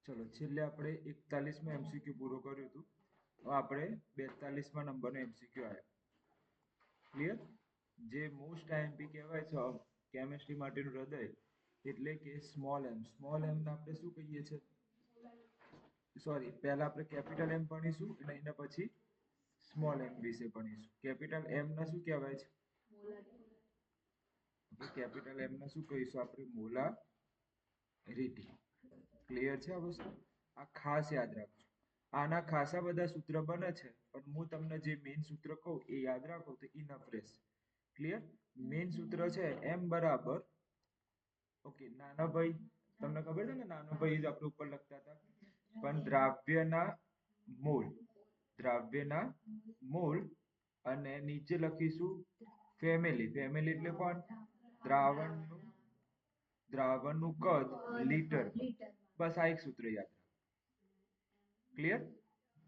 ચલો છેલ્લે આપણે 41માં એમસીક્યુ પૂરો કર્યું હતું. હવે આપણે 42મા નંબરનો એમસીક્યુ આવ્યો. ક્લિયર? જે મોસ્ટ આઈએમપી કહેવાય છે કેમેસ્ટ્રી માટેનું હૃદય, એટલે કે સ્મોલ એમ. સ્મોલ એમ ને આપણે શું કહીએ છીએ? સોરી, પહેલા આપણે કેપિટલ એમ ભણીશું અને એના પછી સ્મોલ એમ વિશે ભણીશું. કેપિટલ એમ ના શું કહેવાય છે? કેપિટલ એમ ના શું કહીશું આપણે? મોલારિટી. ક્લિયર છે આ વસ્તુ? આ ખાસ યાદ રાખજો. આના ખાસા બધા સૂત્ર બને છે, પણ હું તમને જે મેઇન સૂત્ર કહું એ યાદ રાખો તો ઇનફ રહેશે. ક્લિયર? મેઇન સૂત્ર છે એમ બરાબર, ઓકે, નાના ભાઈ તમને ખબર છે ને, નાનો ભાઈ આપણે ઉપર લખતા હતા, પણ દ્રાવ્યના મોલ અને નીચે લખીશું ફેમિલી. ફેમિલી એટલે કોણ? દ્રાવણનું કદ લીટર. બસ આ એક સૂત્ર યાદ રાખો. ક્લિયર?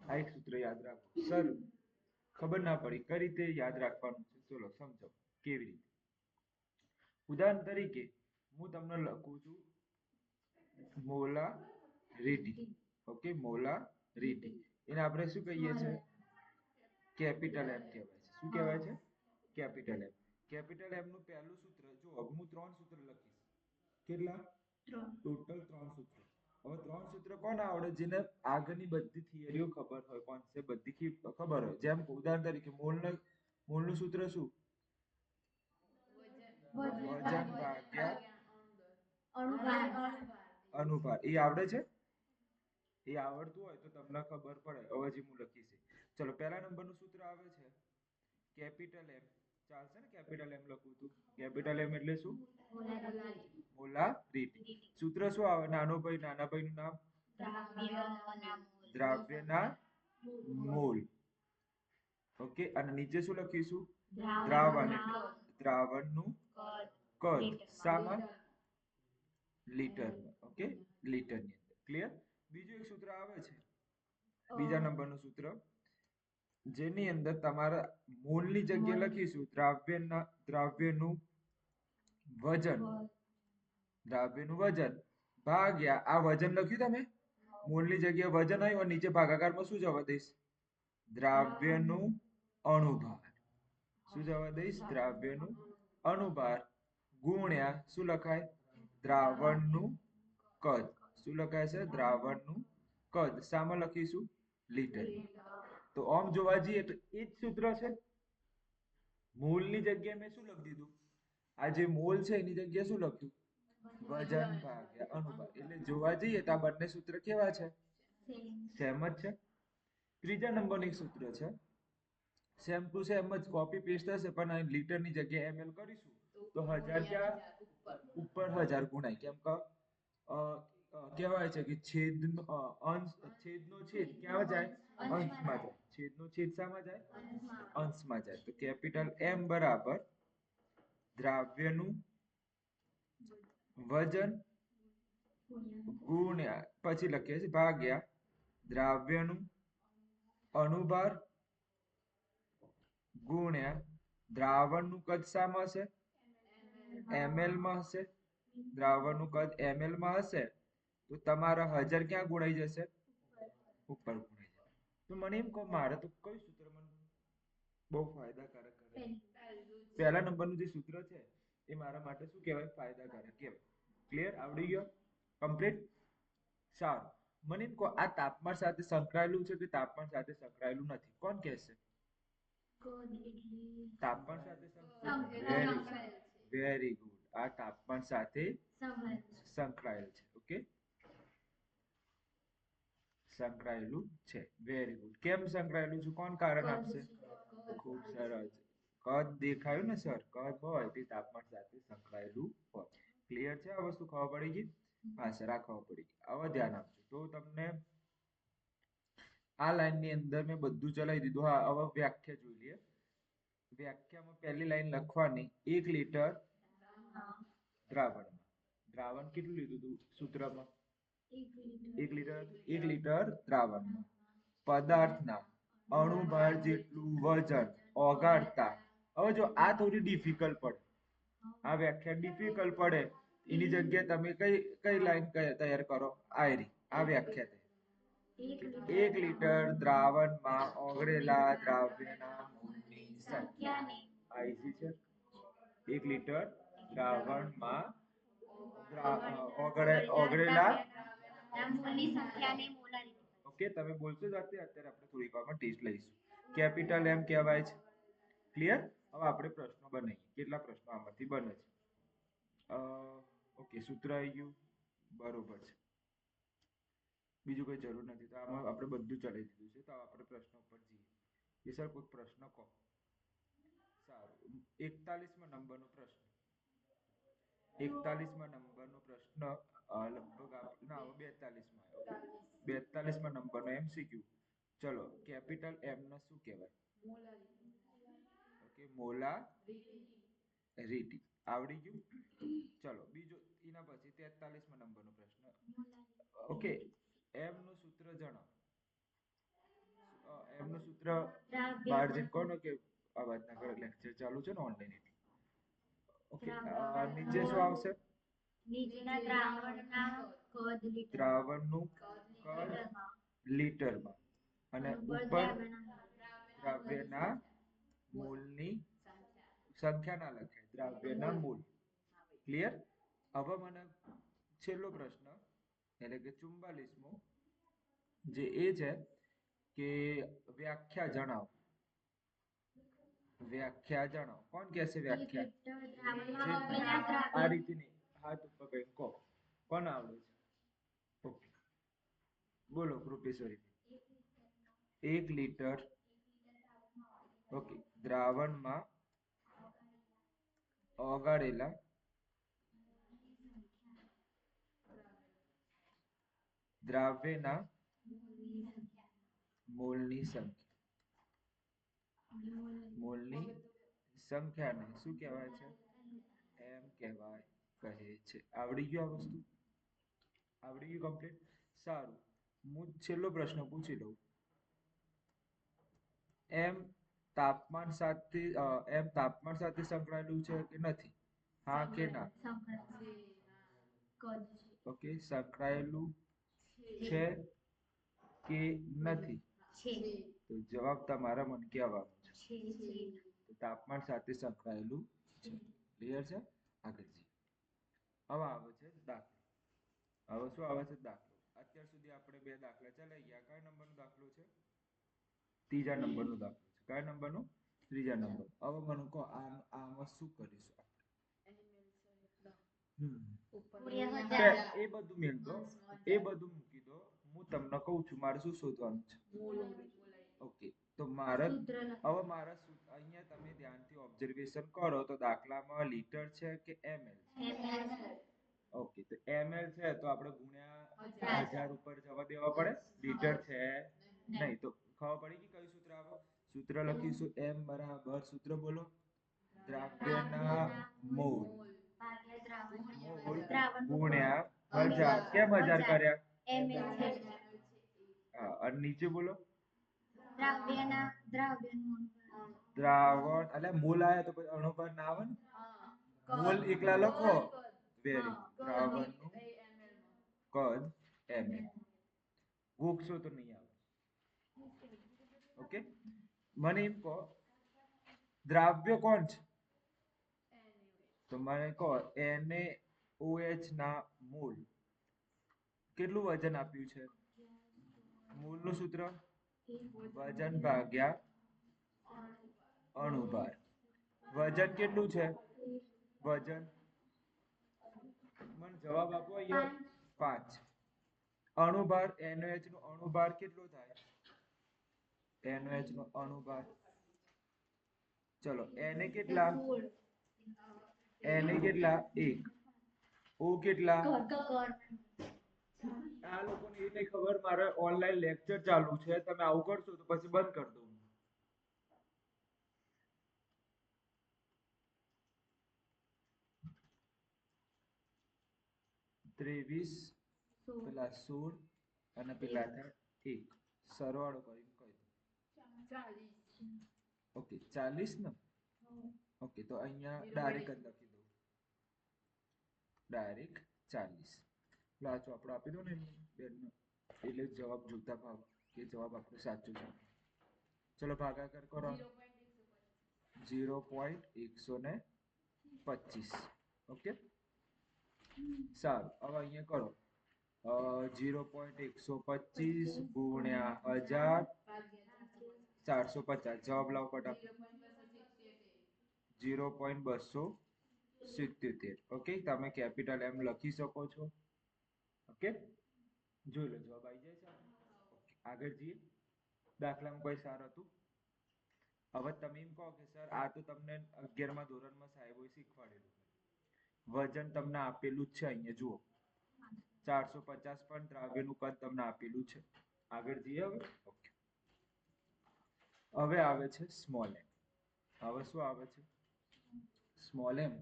આ એક સૂત્ર યાદ રાખો. સર ખબર ના પડી કઈ રીતે યાદ રાખવાનું છે, ચલો સમજો કેવી રીતે. ઉદાહરણ તરીકે હું તમને લખું છું મોલારિટી. ઓકે, મોલારિટી એને આપણે શું કહીએ છીએ? કેપિટલ એમ કહેવાય છે. શું કહેવાય છે? કેપિટલ એમ. કેપિટલ એમ નું પહેલું સૂત્ર જો હું 3 સૂત્ર લખીશ. કેટલા? ટોટલ 3 સૂત્ર. હવે 3 સૂત્ર કોણ આવડે? જેને આગળની બધી થિયરીઓ ખબર હોય, કોન્સેપ્ટ બધી ખબર હોય. જેમ ઉદાહરણ તરીકે મોલનું સૂત્ર શું? વજન ભાગ્યા અનુભાર. એ આવડે છે? એ આવડતું હોય તો તમને ખબર પડે. હવે જે હું લખીશ. ચલો પહેલા નંબરનું સૂત્ર આવે છે કેપિટલ એમ. ચાલશે ને? કેપિટલ એમ લખું છું. કેપિટલ એમ એટલે શું? મોલારિટી. સૂત્ર શું આવે? નાનો ભાઈ, નાના ભાઈનું નામ? દ્રાવ્યના મોલ. ઓકે, અને નીચે શું લખીશું? દ્રાવણનું કદ. શામાં? લીટરમાં. ઓકે, લીટરની અંદર. ક્લિયર? બીજું એક સૂત્ર આવે છે, બીજા નંબરનું સૂત્ર, જેની અંદર તમારા મોલની જગ્યાએ લખીશું દ્રાવ્યનું વજન ભાગ્યા આ વજન લખ્યું તમે, મોલની જગ્યાએ વજન આવ્યું અને નીચે ભાગાકારમાં શું જવા દઈશ? દ્રાવ્યનું અણુભાર. શું જવા દઈશ? દ્રાવ્યનું અણુભાર ગુણ્યા શું લખાય? દ્રાવણનું કદ. શું લખાય છે? દ્રાવણનું કદ. શામાં લખીશું? લીટર. તો આમ જોવા જઈએ તો એ જ સૂત્ર છે. મોલની જગ્યાએ મેં શું લખી દીધું? આ જે મોલ છે એની જગ્યાએ શું લખ્યું? વજન ભાગ્યા અણુભાર. એટલે જોવા જઈએ તો આ બંને સૂત્ર કેવા છે? સેમ જ છે. ત્રીજા નંબરનું એક સૂત્ર છે, સેમ ટુ સેમ જ કોપી પેસ્ટ થશે, પણ લીટરની જગ્યાએ ml કરીશું તો 1000 ક્યાં ઉપર 1000 ગુણાય. કેમ કે કહેવાય છે કે છેદનો છેદ ક્યાં જાય? અંશમાં જાય. છેદનો છેદ શામાં જાય? અંશમાં જાય. તો કેપિટલ M બરાબર દ્રાવ્યનું વજન ગુણ્યા પછી લખીએ છીએ ભાગ્યા દ્રાવ્યનું અણુભાર ગુણ્યા દ્રાવણનું કદ શામાં હશે? ml માં હશે. દ્રાવણનું કદ ml માં હશે તો તમારા 1000 ક્યાં ગુણાઈ જશે? ઉપર ગુણાઈ જશે. તો મને એમ કહો, મારે તો કયું સૂત્ર મને બહુ ફાયદાકારક કરે? પહેલા નંબરનું જે સૂત્ર છે એ મારા માટે શું કહેવાય? ફાયદાકારક કહેવાય. ક્લિયર? આવડી ગયો? કમ્પ્લીટ? સારું. મને એમ કહો, આ તાપમાન સાથે સંકળાયેલું છે કે તાપમાન સાથે સંકળાયેલું નથી? કોણ કહેશે? તાપમાન સાથે વેરી ગુડ. આ તાપમાન સાથે સંકળાયેલ છે. ઓકે, સંકળાયેલું છે. Very good. કેમ સંકળાયેલું છે? કોણ કારણ આપશે? ખૂબ સરસ. કદ દેખાયું ને સર? કદ હોય તે તાપમાન સાથે સંકળાયેલું હોય. ક્લિયર છે? આ વસ્તુ ખબર પડી ગઈ? હા સર, આ ખબર પડી ગઈ. હવે ધ્યાન આપજો. તો તમને આ લાઈન ની અંદર મેં બધું ચલાવી દીધું. હા, હવે વ્યાખ્યા જોઈ લઈએ. વ્યાખ્યામાં પહેલી લાઈન લખવાની, 1 લીટર દ્રાવણમાં. દ્રાવણ કેટલું લીધું હતું સૂત્રમાં? 1 લીટર દ્રાવણમાં પદાર્થના અણુભાર જેટલું વજન ઓગાળતા. હવે જો આ થોડી ડિફિકલ્ટ પડે, આ વ્યાખ્યા ડિફિકલ્ટ પડે એની જગ્યાએ તમે કઈ કઈ લાઈન તૈયાર કરો? આયરી આ વ્યાખ્યા થઈ. 1 લીટર દ્રાવણમાં ઓગળેલા દ્રાવ્યના મોલની સંખ્યા આ easy છે. 1 લીટર દ્રાવણમાં ઓગળેલા ઓકે તમે બોલશો જાતે. અત્યારે આપણે થોડીક વારમાં ટેસ્ટ લઈશું. કેપિટલ એમ કહેવાય છે. ક્લિયર? હવે આપણે પ્રશ્નો બનાવીએ. કેટલા પ્રશ્નો આમાંથી બને છે? ઓકે સૂત્ર આવી ગયું. બરોબર છે. બીજું કોઈ જરૂર નથી. તો આમાં આપણે બધું ચલાવી દીધું છે. તો આપણે પ્રશ્નો પર જઈએ. એ સર કોઈ પ્રશ્ન કહો. સારું. 41મા નંબરનો પ્રશ્ન. 41મા નંબરનો પ્રશ્ન લગભગ ના 42માં આવ્યો. 42મા નંબરનો MCQ. ચલો કેપિટલ એમ ને શું કહેવાય? ઓકે મોલારિટી આવડી ગયું. ચલો બીજો એના પછી 43મા નંબરનો પ્રશ્ન. ઓકે એમ નું સૂત્ર જણાવો. એમ નું સૂત્ર માર્જિન કોનો કે અવાજ ના કરે લેક્ચર ચાલુ છે ને ઓનલાઈન. ઓકે નીચે શું આવશે? નીચેના દ્રાવણનું કદ લીટરમાં અને ઉપર દ્રાવ્યના મોલની સંખ્યા ના લખાય. દ્રાવ્યના મોલ. ક્લિયર? હવે મને છેલ્લો પ્રશ્ન એટલે કે 44મો જે એ છે કે વ્યાખ્યા જણાવો. વ્યાખ્યા જણાવો. કોણ કહેશે વ્યાખ્યા? આ રીતે નહીં. હાથ ઉપર કઈ કહો. કોણ આવડે છે? ઓકે બોલો પ્રોફેસર. 1 લીટર ઓકે દ્રાવણમાં ઓગાળેલા દ્રાવ્યના મોલની સંખ્યાને શું કહેવાય છે? એમ કહેવાય કહે છે. આવડી ગયું આ વસ્તુ? આવડી ગયું કમ્પ્લીટ? સારું. હું છેલ્લો પ્રશ્ન પૂછી લઉં. એમ તાપમાન સાથે સંકળાયેલું છે કે નથી? હા કે ના? ઓકે સંકળાયેલું છે કે નથી? તો જવાબ તમારા મને કહેવાનો છે. તો તાપમાન સાથે સંકળાયેલું છે. ક્લિયર છે? આગળ જઈએ. હવે આવે છે દાખલો. હવે શું આવે છે? દાખલો. અત્યાર સુધી આપણે 2 દાખલા ચલાવી ગયા. કયા નંબરનો દાખલો છે? 3જા નંબરનો દાખલો છે. કયા નંબરનો? 3જા નંબર. હવે મને કહો આમાં શું કરીશું આપણે? એ બધું મેલ દો. એ બધું મૂકી દો. હું તમને કહું છું મારે શું શોધવાનું છે? ઓકે તો મારે હવે મારા અહીંયા તમે ધ્યાનથી ઓબ્ઝર્વેશન કરો તો દાખલામાં લીટર છે કે ml છે? ઓકે તો ml છે તો આપણે ગુણ્યા 1000 ઉપર જવા દેવા પડે. લીટર છે નહીં તો ખબર પડી કે કયું સૂત્ર આવે? સૂત્ર લખીશું m બરાબર સૂત્ર બોલો. દ્રાવ્યના મોલ ગુણ્યા 1000. કેમ 1000 કર્યા? હા અને નીચે બોલો. દ્રાવણ એટલે મોલ આયા તો પછી અણુભાર ના આવે ને? મોલ એકલા લખો. વેરી દ્રાવણનું કદ ml. ગોખશો તો નહીં આવે. ઓકે મને એમ કહો દ્રાવ્ય કોણ છે? તો મને કહો NaOH ના મોલ કેટલું વજન આપ્યું છે? મોલનું સૂત્ર વજન ભાગ્યા અણુભાર. વજન કેટલું છે? વજન મને જવાબ આપો અહીંયા. 5. અણુભાર NaOH નો અણુભાર કેટલો થાય? NaOH નો અણુભાર ચલો Na કેટલા? Na કેટલા? 1. O કેટલા? આ લોકોને એ નહીં ખબર મારે ઓનલાઈન લેક્ચર ચાલુ છે. તમે આવું કરશો તો પછી બંધ કરી દઉં. 23 પેલા 16 અને પેલા 1 સરવાળો કરીને કહી દો. 40. ઓકે 40 ને? ઓકે તો અહીંયા ડાયરેક્ટ જ લખી દઉં. ડાયરેક્ટ 40. એટલે આ ચોપડો આપી દો ને બેનને, એટલે જવાબ જોતા ભાવ કે જવાબ આપણો સાચો છે. ચલો ભાગાકાર કરો. 0.125. ઓકે, સારું. હવે અહીંયા કરો 0.125 ગુણ્યા 1000 450. જવાબ લાવો ફટાફટ. 0.277. ઓકે, તમે કેપિટલ એમ લખી શકો છો. ઓકે, જોઈ લો જવાબ આવી જાય છે. ઓકે, આગળ જઈએ. દાખલામાં કોઈ સાર હતું? હવે તમે એમ કહો કે સર આ તો તમને 11મા ધોરણમાં સાહેબોએ શીખવાડેલું. વજન તમને આપેલું જ છે, અહીંયા જુઓ 450 પણ દ્રાવ્યનું કદ તમને આપેલું છે. આગળ જઈએ હવે. ઓકે, હવે આવે છે સ્મોલ એમ. હવે શું આવે છે? સ્મોલ એમ.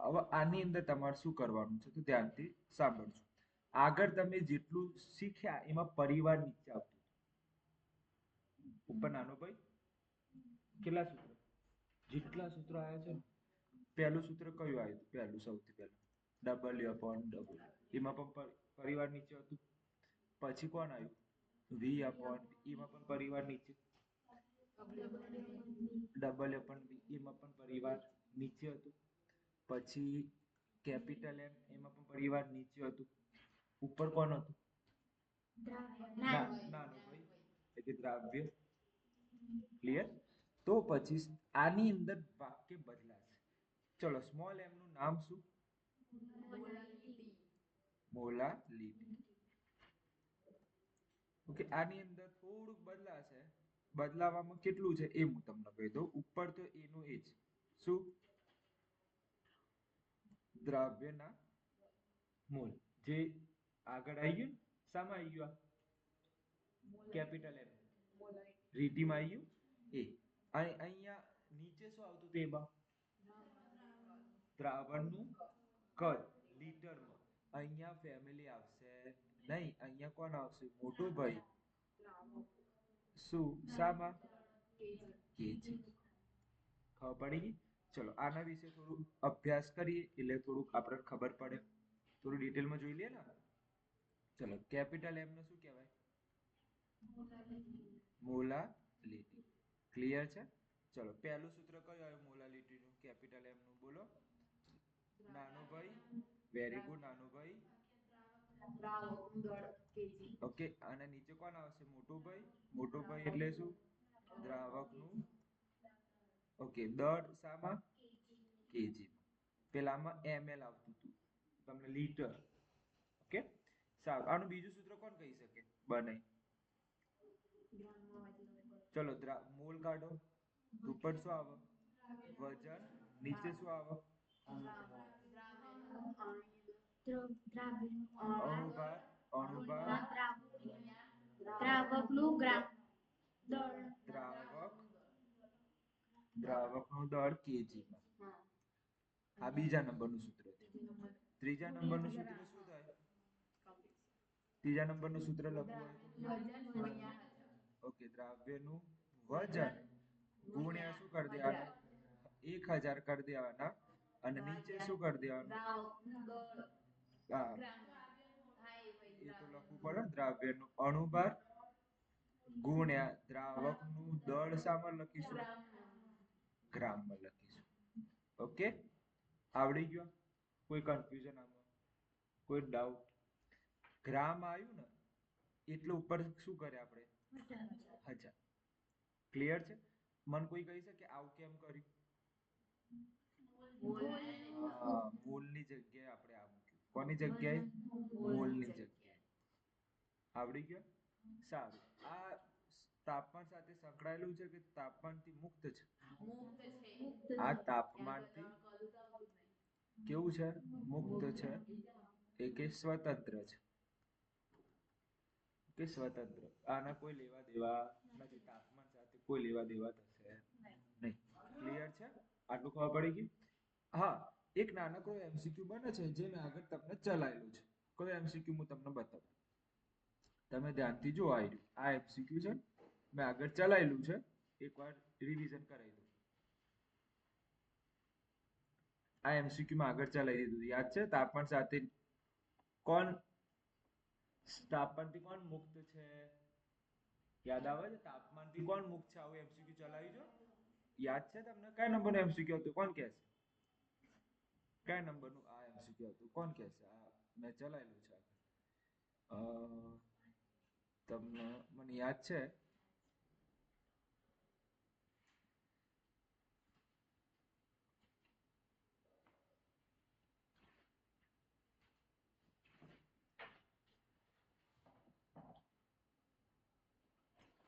હવે આની અંદર તમારે શું કરવાનું છે તો ધ્યાનથી સાંભળજો. આગળ તમે જેટલું શીખ્યા એમાં પરિવાર નીચે આવતું. ઉપર નાનો ભાઈ કેટલા સૂત્ર? જેટલા સૂત્ર આવ્યા છે ને, પહેલું સૂત્ર કયું આવ્યું? પહેલું સૌથી પહેલું W/W. એમાં પણ પરિવાર નીચે હતું. પછી કોણ આવ્યું? V/V. એમાં પણ પરિવાર નીચે. W/V. એમાં પણ પરિવાર નીચે હતું. પછી કેપિટલ એમ, એમાં પણ પરિવાર નીચે હતું. ઉપર કોણ હતું? નાનો ભાઈ એટલે દ્રાવ્ય. ક્લિયર? તો પછી આની અંદર વાક્ય બદલાશે. ચલો, સ્મોલ એમ નું નામ શું? મોલાલિટી. ઓકે, આની અંદર થોડુંક બદલાશે. બદલાવામાં કેટલું છે એ હું તમને કહી દઉં. ઉપર તો એનું એ જ શું? દ્રાવ્યના મોલ. જે આગળ આવી ગયું, શામાં આવી ગયું? કેપિટલ એમ રીટીમાં આવી ગયું એ. અહીંયા નીચે શું આવતું હતું? એમાં દ્રાવણનું કદ લીટરમાં. અહીંયા ફેમિલી આવશે નહીં, અહીંયા કોણ આવશે? મોટું ભાઈ. શું શામાં? કેજી. ખબર પડી ગઈ? ચલો, આના વિશે થોડું અભ્યાસ કરીએ એટલે થોડુંક આપણને ખબર પડે. થોડું ડિટેલમાં જોઈ લઈએ ને. ચલો, કેપિટલ એમ ને શું કહેવાય? મોલાલિટી. ક્લિયર છે? ચલો, પહેલું સૂત્ર કયું આવ્યું મોલાલિટીનું? કેપિટલ એમ નું બોલો. નાનો ભાઈ. વેરી ગુડ, નાનો ભાઈ. ઓકે, અને નીચે કોણ આવશે? મોટું ભાઈ. મોટું ભાઈ એટલે શું? દ્રાવકનું. ઓકે, દળ શામાં? કેજી. પેલામાં ml આવતું હતું, તમને લીટર. ઓકે, સારું. આનું બીજું સૂત્ર કોણ કહી શકે? બને. ચલો, મોલ કાઢો. ઉપર શું આવે? વજન. નીચે શું આવે? અણુભાર. અણુભાર. દ્રાવકનું ગ્રામ દળ. દ્રાવકનું દળ કેજીમાં. આ બીજા નંબરનું સૂત્ર છે. ત્રીજા નંબરનું સૂત્ર શું થાય? ત્રીજા નંબરનું સૂત્ર લખવું હોય ઓકે, દ્રાવ્યનું વજન ગુણ્યા શું કરી દેવાના? 1000 કરી દેવાના. અને નીચે શું કરી દેવાનું? હા, એ તો લખવું પડે. દ્રાવ્યનું અણુભાર ગુણ્યા દ્રાવકનું દળ શામાં લખીશું? ગ્રામમાં લખીશું. ઓકે, આવડી ગયો? કોઈ કન્ફ્યુઝન આમાં? કોઈ ડાઉટ? ગ્રામ આવ્યું ને એટલે ઉપર શું કરે આપણે? 1000. ક્લિયર છે? મન કોઈ કહી શકે આવું કેમ કર્યું? મોલની જગ્યાએ આપણે આ મૂક્યું. કોની જગ્યાએ? મોલની જગ્યાએ. આવડી ગયો? સારું. આ તાપમાન સાથે સંકળાયેલું છે કે તાપમાનથી મુક્ત છે? આ તાપમાનથી કેવું છે? મુક્ત છે. એ કે સ્વતંત્ર છે. કે સ્વતંત્ર. આના કોઈ લેવા દેવા નથી. તાપમાન સાથે કોઈ લેવા દેવા થશે નહીં. ક્લિયર છે? આટલું ખબર પડી ગઈ? હા, એક નાનકડો એમસીક્યુ બને છે જે મેં આગળ તમને ચલાવેલું છે. કોઈ એમસીક્યુ હું તમને બતાવું. તમે ધ્યાનથી જો આ એમસીક્યુ છે, મેં આગળ ચલાવેલું છે. એકવાર રિવિઝન કરાવી દઉં. આ એમસીક્યુ માં આગળ ચલાવી દીધું યાદ છે તાપમાન સાથે કોણ તાપમાનથી કોણ મુક્ત છે યાદ આવે છે તાપમાનથી કોણ મુક્ત છે આવું એમસીક્યુ ચલાવી જો યાદ છે તમને કયા નંબરનું એમસીક્યુ હતું કોણ કહેશે કયા નંબરનું આ એમસીક્યુ હતું કોણ કહેશે આ મેં ચલાવેલું છે અ, તમને મને યાદ છે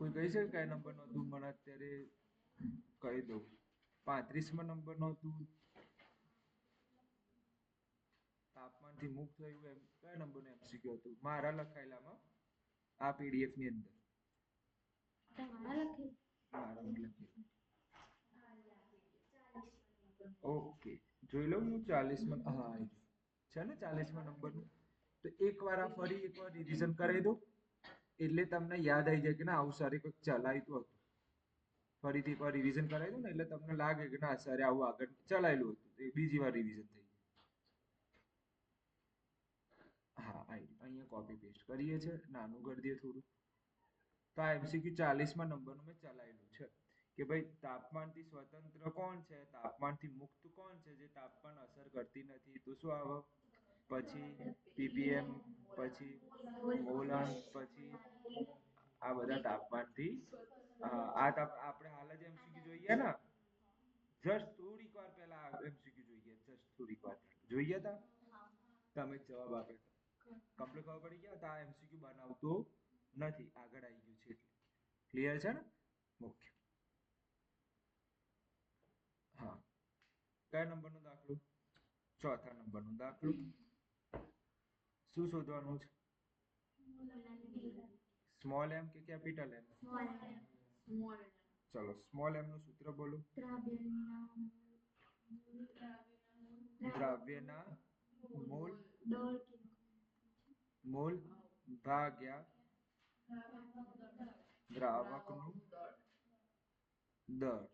કોઈ કહી શકે કયા નંબરનું હતું મને અત્યારે કહી દઉં 35મા નંબરનું હતું તાપમાનથી મુક્ત થયું એમ કયા નંબરનું એમસીક્યુ હતું મારા લખાયેલામાં આ પીડીએફ ની અંદર તમારા લખી મારા લખેલું ઓકે જોઈ લઉં હું 40માં હા આવી ગયું. છે ને 40મા નંબરનું તો એકવાર આ ફરી એકવાર રિવિઝન કરાવી દઉં એટલે તમને યાદ આવી જાય કે ના આવું સારી કંઈક ચલાવ્યું હતું ફરીથી એકવાર રિવિઝન કરાવી દઉં ને એટલે તમને લાગે કે ના સરે આવું આગળ ચલાવેલું હતું તો એ બીજી વાર રિવિઝન થઈ જાય હા અહીંયા કોપી પેસ્ટ કરીએ છે નાનું કરી દઈએ થોડું તો આ એમસીક્યુ 40મા નંબરનું મેં ચલાવેલું છે કે ભાઈ તાપમાનથી સ્વતંત્ર કોણ છે તાપમાનથી મુક્ત કોણ છે જે તાપમાન અસર કરતી નથી તો શું આવે પછી પીપીએમ પછી મોલન પછી આ બધા તાપમાનથી આપણે હાલ જ એમસીક્યુ જોઈએ ને જસ્ટ થોડીક વાર પહેલા એમસીક્યુ જોઈએ જસ્ટ થોડીક વાર જોઈએ તા તમે જવાબ આપે કમ્પ્લીટ ખબર પડી ગયા તો આ એમસીક્યુ બનાવતો નથી આગળ આવી ગયું છે એટલે ક્લિયર છે ને ઓકે હા કયા નંબરનો દાખલો ચોથા નંબરનો દાખલો શું શોધવાનું છે સ્મોલ એમ કે કેપિટલ એમ ચલો સ્મોલ એમ નું સૂત્ર બોલો દ્રવ્યના મોલ મોલ ભાગ્યા દ્રાવકનું દર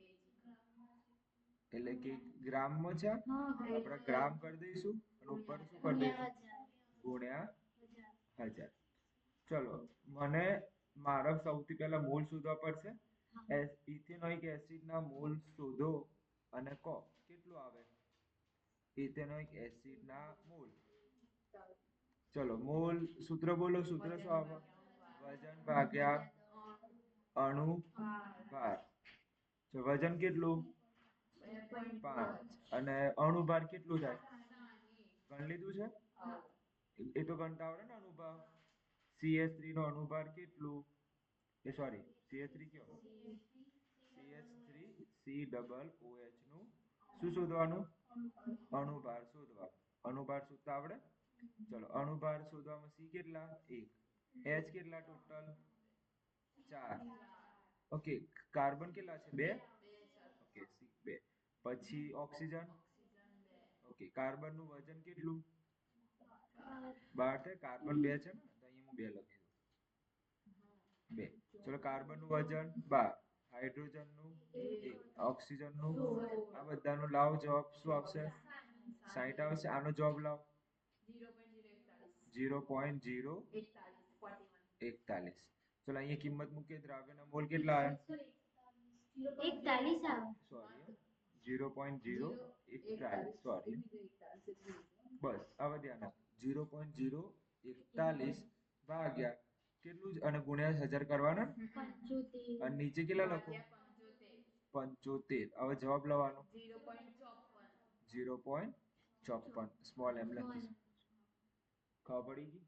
એટલે કે ગ્રામમાં છે આપણે ગ્રામ કરી દઈશું અને ઉપર શું કરી દઈશું ગુણ્યા 1000 ચલો મને મારા સૌથી પહેલા મોલ શોધવા પડશે ઇથેનોઇક એસિડના મોલ શોધો અને કહો કેટલું આવે ઇથેનોઇક એસિડના મોલ ચલો મોલ સૂત્ર બોલો સૂત્ર શું આવે વજન ભાગ્યા અણુ ભાર તો વજન કેટલું 5 અને અણુ ભાર કેટલું થાય ગણ લીધું છે એ તો ગણતા આવડે ને અણુભાર CH3 નો અણુભાર કેટલું એ સોરી CH3 કયો CH3 C ડબલ OH નું શું શોધવાનું અણુભાર શોધવા અણુભાર શોધતા આવડે ચલો અણુભાર શોધવામાં C કેટલા 1 H કેટલા ટોટલ 4 ઓકે કાર્બન કેટલા છે 2 ઓકે C 2 પછી ઓક્સિજન ઓકે કાર્બન નું વજન કેટલું 12 છે કાર્બન 2 છે ને તો અહીંયા હું 2 લખી દઉં 2 ચલો કાર્બન નું વજન 12 હાઇડ્રોજન નું 1 ઓક્સિજન નું આ બધાનો લાવો જવાબ શું આવશે 60 આવશે આનો જવાબ લાવો 0.041 ચલો અહીંયા કિંમત મૂકીએ દ્રાવ્યના મોલ કેટલા આવ્યા 41 આવે સોરી 0.041 સોરી બસ હવે ધ્યાન આપો 0.041 ભાગ્યા કેટલું અને ગુણ્યા 1000 કરવાના 75 અને નીચે કેટલા લખો 75 હવે જવાબ લવાનો 0.54 સ્મોલ એમ લખીશું ખબર પડી ગઈ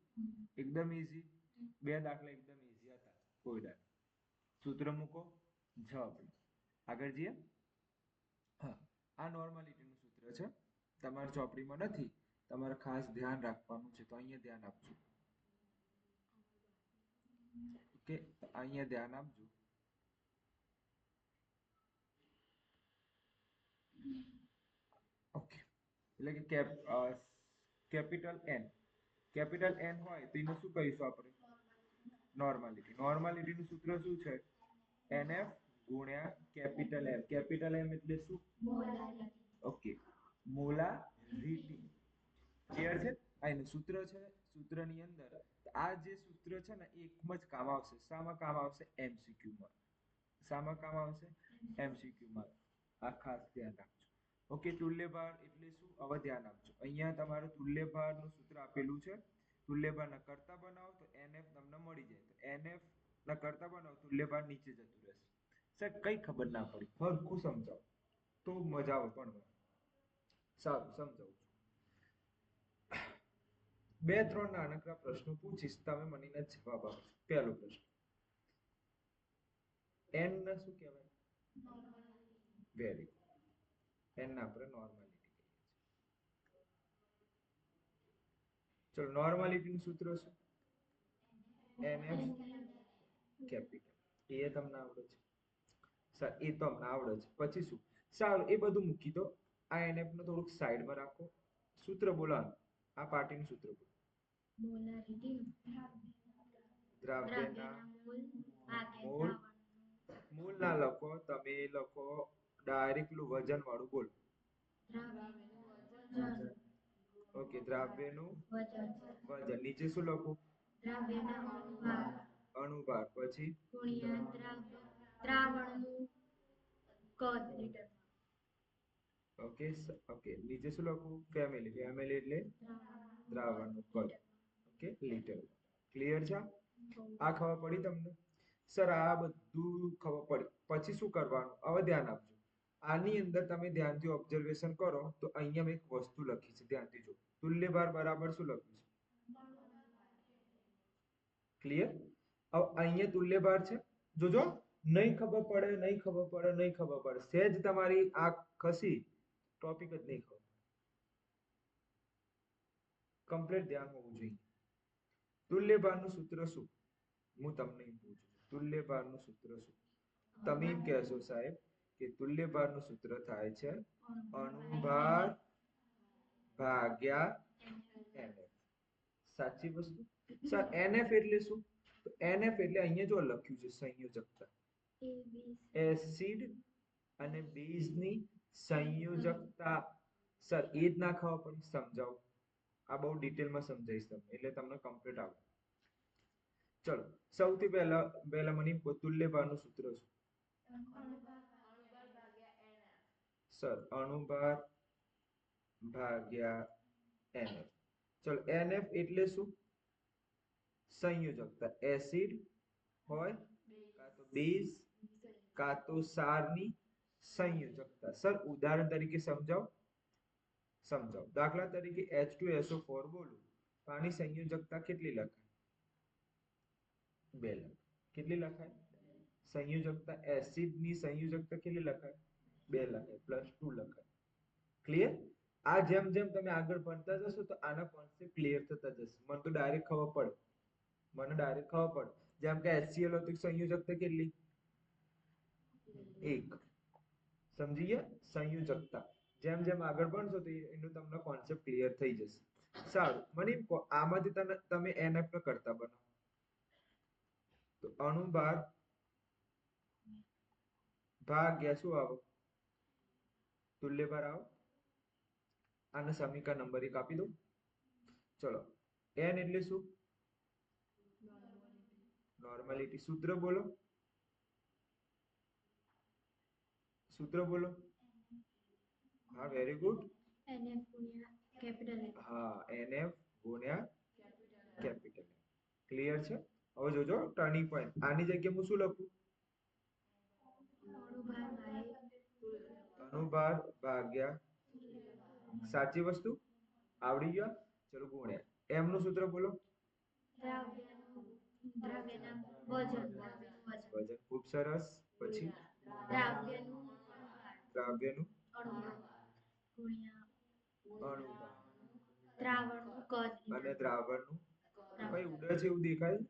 એકદમ ઈઝી બે દાખલા એકદમ ઈઝી હતા કોઈ દાખલા સૂત્ર મૂકો જવાબ આગળ જઈએ હા આ નોર્માલિટીનું સૂત્ર છે તમારી ચોપડીમાં નથી તમારે ખાસ ધ્યાન રાખવાનું છે તો અહીંયા ધ્યાન આપજો ઓકે અહીંયા ધ્યાન આપજો ઓકે એટલે કે કેપિટલ એન હોય તો એને શું કહીશું આપણે નોર્માલિટીનું સૂત્ર શું છે NF ગુણ્યા કેપિટલ એમ એટલે શું ઓકે મોલા રીટી ક્લિયર છે આ એનું સૂત્ર છે સૂત્રની અંદર આ જે સૂત્ર છે ને એ એકમાં જ કામ આવશે શામાં કામ આવશે MCQ માં શામાં કામ આવશે MCQ માં આ ખાસ ધ્યાન રાખજો ઓકે તુલ્યભાર એટલે શું હવે ધ્યાન આપજો અહીંયા તમારું તુલ્યભારનું સૂત્ર આપેલું છે તુલ્યભારના કરતા બનાવો તો NF તમને મળી જાય તો NF ના કરતા બનાવો તુલ્યભાર નીચે જતું રહેશે સાહેબ કઈ ખબર ના પડી હરખું સમજાવો તો મજા આવે પણ સારું સમજાવું છું બે ત્રણ નાનકડા પ્રશ્નો પૂછીશ તમે મને એના જવાબ આપો પહેલો પ્રશ્ન n ને શું કહેવાય વેરી n ને આપણે નોર્માલિટી કહીએ છીએ ચલો નોર્માલિટી નું સૂત્ર શું NF કેપિટલ એ તમને આવડે છે સર એ તો અમને આવડે છે પછી શું સારું એ બધું મૂકી દો આ NF ને થોડુંક સાઈડમાં રાખો સૂત્ર બોલાવો આ પાર્ટીનું સૂત્ર બોલો મોલારિટી દ્રાવ્યના મોલ ભાગ્યા મોલ દ્રાવણનું મૂળ ના લખો તમે લખો ડાયરેક્ટ વજન વાળું બોલો વજન ઓકે દ્રાવ્યનું વજન વજન નીચે શું લખું દ્રાવ્યના અણુભાર અણુભાર પછી ગુણ્યા દ્રાવણનું કદ લીટરમાં ઓકે ઓકે નીચે શું લખું ફેમિલી ફેમિલી એટલે દ્રાવણનું કદ ઓકે લીટર ક્લિયર છે આ ખબર પડી તમને સર આ બધું ખબર પડી પછી શું કરવાનું હવે ધ્યાન આપજો આની અંદર તમે ધ્યાનથી ઓબ્ઝર્વેશન કરો તો અહીંયા મેં એક વસ્તુ લખી છે ધ્યાનથી જો તુલ્યભાર બરાબર શું લખ્યું છે ક્લિયર હવે અહીંયા તુલ્યભાર છે જોજો નહીં ખબર પડે નહીં ખબર પડે નહીં ખબર પડે સહેજ તમારી આ ખસી ટોપિક જ નહીં ખબર કમ્પ્લીટ ધ્યાન હોવું જોઈએ તુલ્યભારનું સૂત્ર શું હું તમને પૂછું છું તુલ્યભારનું સૂત્ર શું તમે એમ કહેશો સાહેબ કે તુલ્યભારનું સૂત્ર થાય છે અણુભાર ભાગ્યા NF સાચી વસ્તુ સર NF એટલે શું તો NF એટલે અહીંયા જો લખ્યું છે સંયોજકતા એસિડ અને બેઝની સંયોજકતા સર એ જ ના ખબર પડી સમજાવો આ બહુ ડિટેલમાં સમજાવીશ તમને એટલે તમને કમ્પ્લીટ આવડે ચલો સૌથી પહેલા મને તુલ્યભારનું સૂત્ર શું સર અણુભાર ભાગ્યા NF ચલો NF એટલે શું સંયોજકતા એસિડ હોય કાં તો બેઝ કાં તો ક્ષારની સંયોજકતા સર ઉદાહરણ તરીકે સમજાવો દાખલા તરીકે H2SO4 બોલું તો આની સંયોજકતા કેટલી લખાય 2 લખાય કેટલી લખાય સંયોજકતા એસિડની સંયોજકતા કેટલી લખાય 2 લખાય +2 લખાય ક્લિયર આ જેમ જેમ તમે આગળ ભણતા જશો તો આના કોન્સેપ્ટ ક્લિયર થતા જશે મને તો ડાયરેક્ટ ખબર પડે જેમ કે HCl તો સંયોજકતા કેટલી 1 સમજી ગયા સંયોજકતા જેમ જેમ આગળ ભણશો તો એનું તમને કોન્સેપ્ટ ક્લિયર થઈ જશે સારું મને આમાંથી તમે NF ને કરતા બનાવો તો અણુભાર ભાગ્યા શું આવો તુલ્યભાર આવો આને સમીકરણ નંબર 1 આપી દો ચલો n એટલે શું નોર્માલિટી સૂત્ર બોલો હા વેરી ગુડ NF ગુણ્યા કેપિટલ હા NF ગુણ્યા કેપિટલ ક્લિયર છે હવે જોજો ટર્નિંગ પોઈન્ટ આની જગ્યાએ હું શું લખું અણુભાર ભાગ્યા સાચી વસ્તુ આવડી ગયા ચલો ગુણ્યા m નું સૂત્ર બોલો દ્રાવ્યના વજન વજન ખૂબ સરસ પછી દ્રાવ્યનું ગુણ્યા અણુભાર દ્રાવણનું કદ અને દ્રાવણનું કઈ ઉડે છે એવું દેખાય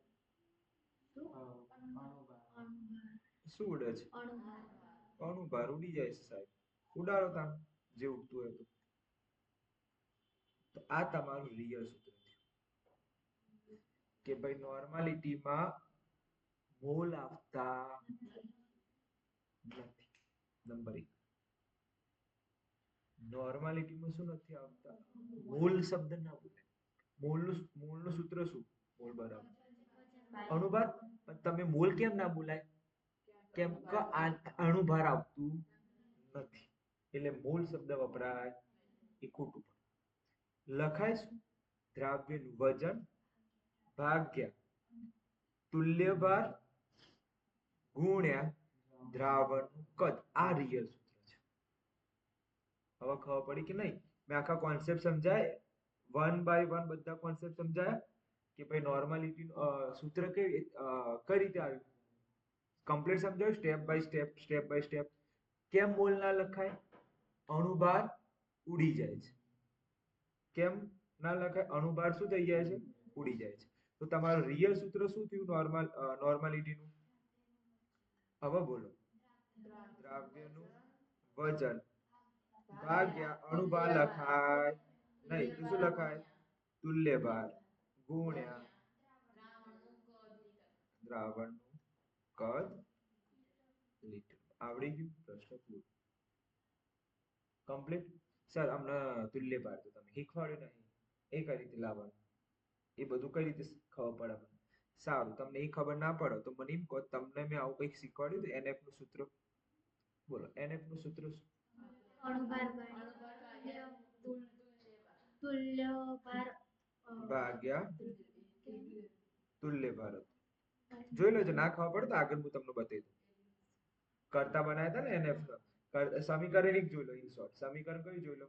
શું ઉડે છે અણુભાર ઉડી જાય છે સાહેબ ઉડાડો તાણ જે ઉડતું હોય તો આ તમારું રિયલ સૂત્ર છે કે ભાઈ નોર્માલિટીમાં મોલ આવતા નથી નંબર 1 નોર્માલિટીમાં શું નથી આવતા? મોલ શબ્દ ના બોલે. મોલનું સૂત્ર શું? મોલ બરાબર અણુભાર. પણ તમે મોલ કેમ ના બોલાય? કેમ કે અણુભાર આવતું નથી, એટલે મોલ શબ્દ વપરાય એ ખોટું પડે. લખાય શું? દ્રાવ્યનું વજન ભાગ્યા તુલ્યભાર ગુણ્યા દ્રાવણનું કદ. આ રિયલ સૂત્ર છે. હવે ખબર પડી કે નહીં? મેં આખા કોન્સેપ્ટ સમજાય, વન બાય વન બધા કોન્સેપ્ટ સમજાયા કે ભાઈ નોર્માલિટી સૂત્ર કઈ રીતે આવ્યું, કમ્પ્લીટ સમજાયું સ્ટેપ બાય સ્ટેપ. કેમ મોલ ના લખાય? અણુભાર ઉડી જાય છે. કેમ ના લખાય? અણુભાર શું થઈ જાય છે? ઉડી જાય છે. તો તમારું રિયલ સૂત્ર શું થયું નોર્માલિટીનું? હવે બોલો. દ્રાવ્યનું વજન ભાગ્યા અણુભાર લખાય નહીં તો શું લખાય? તુલ્યભાર ગુણ્યા દ્રાવણનું કદ લીટર. આવડી ગયું? પ્રશ્ન પૂરો. કમ્પ્લીટ. સર અમને તુલ્યભાર તો તમે શીખવાડ્યું નહીં, એ કઈ રીતે લાવવાનું? એ બધું કઈ રીતે ખબર પડે મને? સારું, તમને એ ખબર ના પડે તો મને એમ કહો, તમને મેં આવું કંઈક શીખવાડ્યું હતું NF નું સૂત્ર? બોલો, NF નું સૂત્ર શું? અણુભાર તુલ્ય ભાર ભાગ્યા તુલ્યભાર. જોઈ લેજો, ના ખબર પડે તો આગળ હું તમને બતાવી દઉં. કરતા બનાવ્યા હતા ને NF સમીકરણ એક જોઈ લો. ઇન શોર્ટ સમીકરણ કયું જોઈ લો?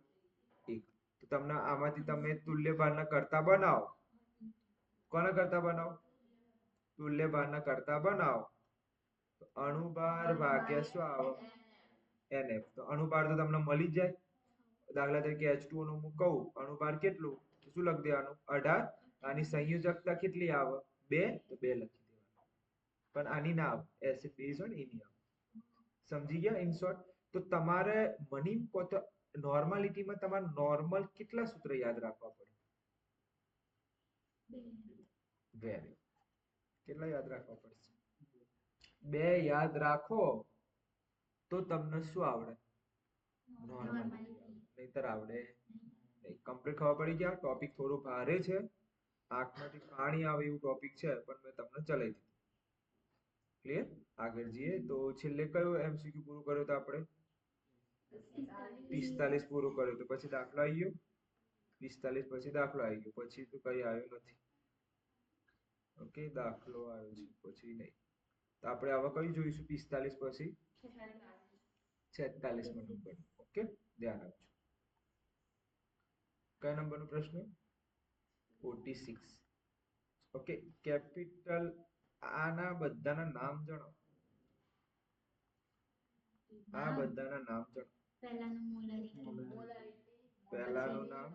એક. તો તમને આમાંથી તમે તુલ્યભારના કરતા બનાવો. કોના કરતા બનાવો? તુલ્યભારના કરતા બનાવો. તો અણુભાર ભાગ્યા શું આવે? NF. તો અણુભાર તો તમને મળી જ જાય. દાખલા તરીકે H2O નું હું કહું અણુભાર કેટલું, તો શું લખી દેવાનું? 18. આની સંયોજકતા કેટલી આવે? 2. તો 2 લખી દેવાનું. પણ આની ના આવે, એસિડ બેઝ હોય ને એની આવે. સમજી ગયા? In short. તો તમારે મને કહો તો નોર્માલિટીમાં તમારે નોર્મલ કેટલા સૂત્ર યાદ રાખવા પડે? વેરી. કેટલા યાદ રાખવા પડશે? 2 યાદ રાખો તો તમને શું આવડે? નોર્માલિટી. નહીતર આવડે નહીં. કમ્પ્લીટ ખબર પડી ગયા? ટોપિક થોડો ભારે છે, આંખમાંથી પાણી આવે એવું ટોપિક છે, પણ મેં તમને ચલાવી દીધું. ક્લિયર? આગળ જઈએ તો છેલ્લે કયો MCQ પૂરો કર્યો તો આપણે? 45 પૂરો કર્યો તો પછી દાખલો આવી ગયો. 45 પછી દાખલો આવી ગયો, પછી તો કઈ આવ્યો નથી. ઓકે, દાખલો આવ્યો છે પછી નહીં. તો આપણે હવે કયું જોઈશું 45 પછી? 46 નંબર. ઓકે, ધ્યાન આપજો. કયા નંબરનો પ્રશ્ન? 46. ઓકે, કેપિટલ આના બધાના નામ જણાવો. આ બધાના નામ જણાવો. પહેલાનું મોલારિટી, પહેલાનું નામ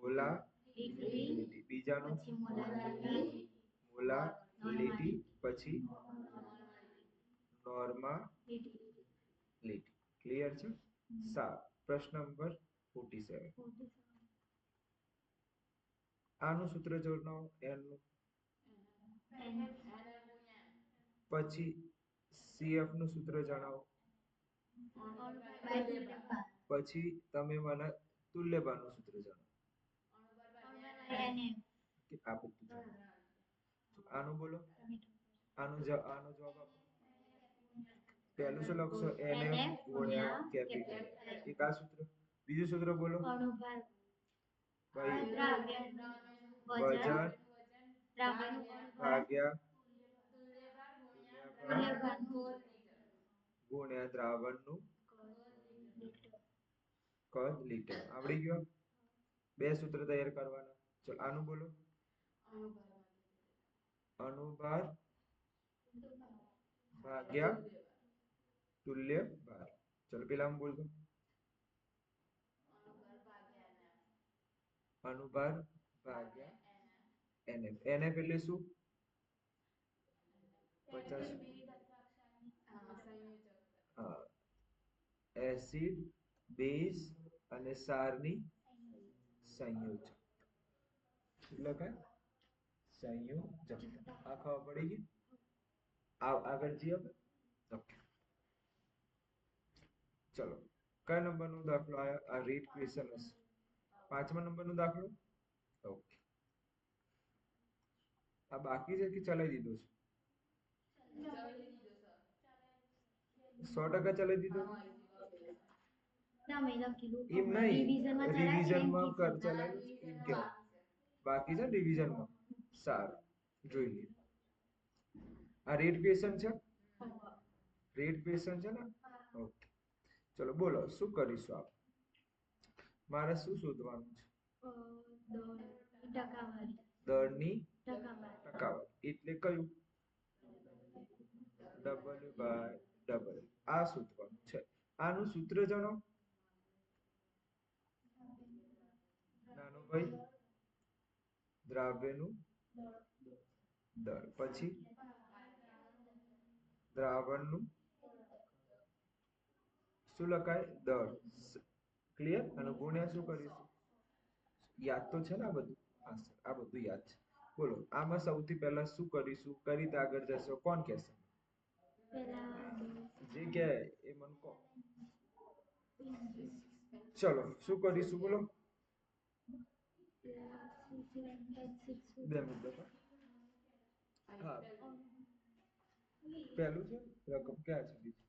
મોલારિટી, બીજાનું પછી મોલારિટી, મોલારિટી, પછી નોર્માલિટી. ક્લિયર છે? સારું. પ્રશ્ન નંબર 47. આનું સૂત્ર જણાવો. N નું. પછી CF નું સૂત્ર જણાવો. પછી તમે મને તુલ્યભારનું સૂત્ર જણાવો. કે આ બધું જણાવો. આનું બોલો. આનો જવાબ આપો. પહેલું શું લખશો? NF ગુણ્યા કેપિટલ. એક આ સૂત્ર. બીજું સૂત્ર બોલો. અણુભાર ભાઈ વજન ભાગ્યા તુલ્યભારનું ગુણ્યા દ્રાવણનું કદ લીટર. આવડી ગયો? 2 સૂત્ર તૈયાર કરવાના. ચલો આનું બોલો. અણુભાર ભાગ્યા તુલ્યભાર. ચલો પેલામાં બોલ દો. અણુભાર ભાગ્યા NF. NF એટલે શું? 50. હા, એસિડ બેઝ અને ક્ષારની સંયોજક. શું લખાય? સંયોજક. આ ખબર પડી ગઈ? આગળ જઈએ. ઓકે, ચલો કયા નંબરનો દાખલો આયો? આ રીડ ક્વેશ્ચન હશે. 5મા નંબરનો દાખલો. ઓકે. આ બાકી છે કે ચલાવી દીધો છે? 100% ચલાવી દીધો છે? તમે લખેલું એમ નહીં, રિવિઝનમાં રિવિઝનમાં ચલાવ્યું છે એમ કેમ? બાકી છે રિવિઝનમાં. સારું, જોઈ લઈએ. આ રીડ ક્વેશ્ચન છે? રીડ ક્વેશ્ચન છે ને? ઓકે. ચલો બોલો, શું કરીશું આપણે? મારે શું શોધવાનું છે? ટકાવારી. દળની ટકાવારી. ટકાવારી એટલે કયું? W/W. આ શોધવાનું છે. આનું સૂત્ર જાણો. નાનો ભાઈ, દ્રાવ્યનું દળ, પછી દ્રાવણનું શું લખાય? દળ. ક્લિયર? અને ગુણ્યા શું કરીશું? યાદ તો છે ને આ બધું? આ બધું યાદ છે. બોલો, આમાં સૌથી પહેલા શું કરીશું? કઈ રીતે આગળ જશો? કોણ કહેશે? જે કહે એ મને કહો. ચલો, શું કરીશું બોલો? 2 મિનિટ બેઠો. હા, પહેલું છે રકમ ક્યાં સુધી છે?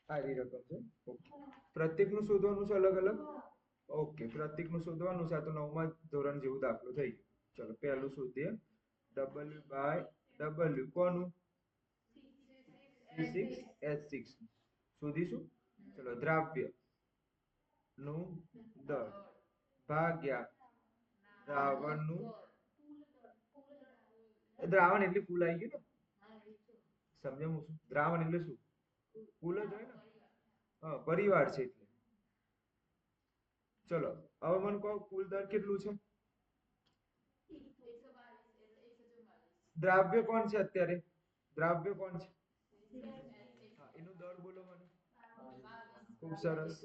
આ રહી રકમ છે. ઓકે. પ્રત્યેકનું શોધવાનું છે અલગ અલગ. ઓકે, પ્રત્યેકનું શોધવાનું છે. આ તો 9મા ધોરણ જેવું દાખલો થઈ ગયો. ચલો, પહેલું શોધીએ. W/W કોનું? C6H6 શોધીશું. ચલો, દ્રાવ્ય નું દળ ભાગ્યા દ્રાવણનું. દ્રાવણ એટલે કુલ આવી ગયું ને? સમજાવું છું? દ્રાવણ એટલે શું? કુલ જ હોય ને? હા, પરિવાર છે એટલે. ચલો, હવે મને કહો કુલ દળ કેટલું છે? દ્રાવ્ય કોણ છે અત્યારે? દ્રાવ્ય કોણ છે? હા, એનું દળ બોલો મને. ખૂબ સરસ.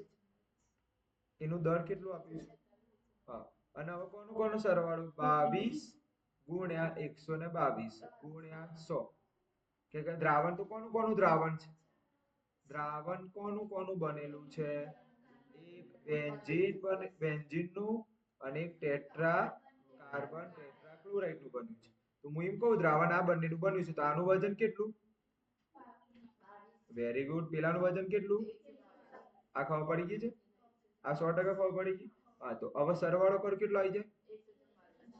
એનું દળ કેટલું આપ્યું છે? હા. અને હવે કોનું કોનું સરવાળો? 22 ગુણ્યા 122 ગુણ્યા 100. કે દ્રાવણ તો કોનું કોનું દ્રાવણ છે? દ્રાવણ કોનું કોનું બનેલું છે? એક બેન્ઝીનનું અને એક ટેટ્રા કાર્બન ટેટ્રાક્લોરાઇડ નું બન્યું છે. તો હું એમ કહું દ્રાવણ આ બંનેનું બન્યું છે તો આનું વજન કેટલું? Very good. પેલાનું વજન કેટલું? આ ખબર પડી ગઈ છે? આ 100% ખબર પડી ગઈ. હા, તો હવે સરવાળો કર કેટલો આવી જાય?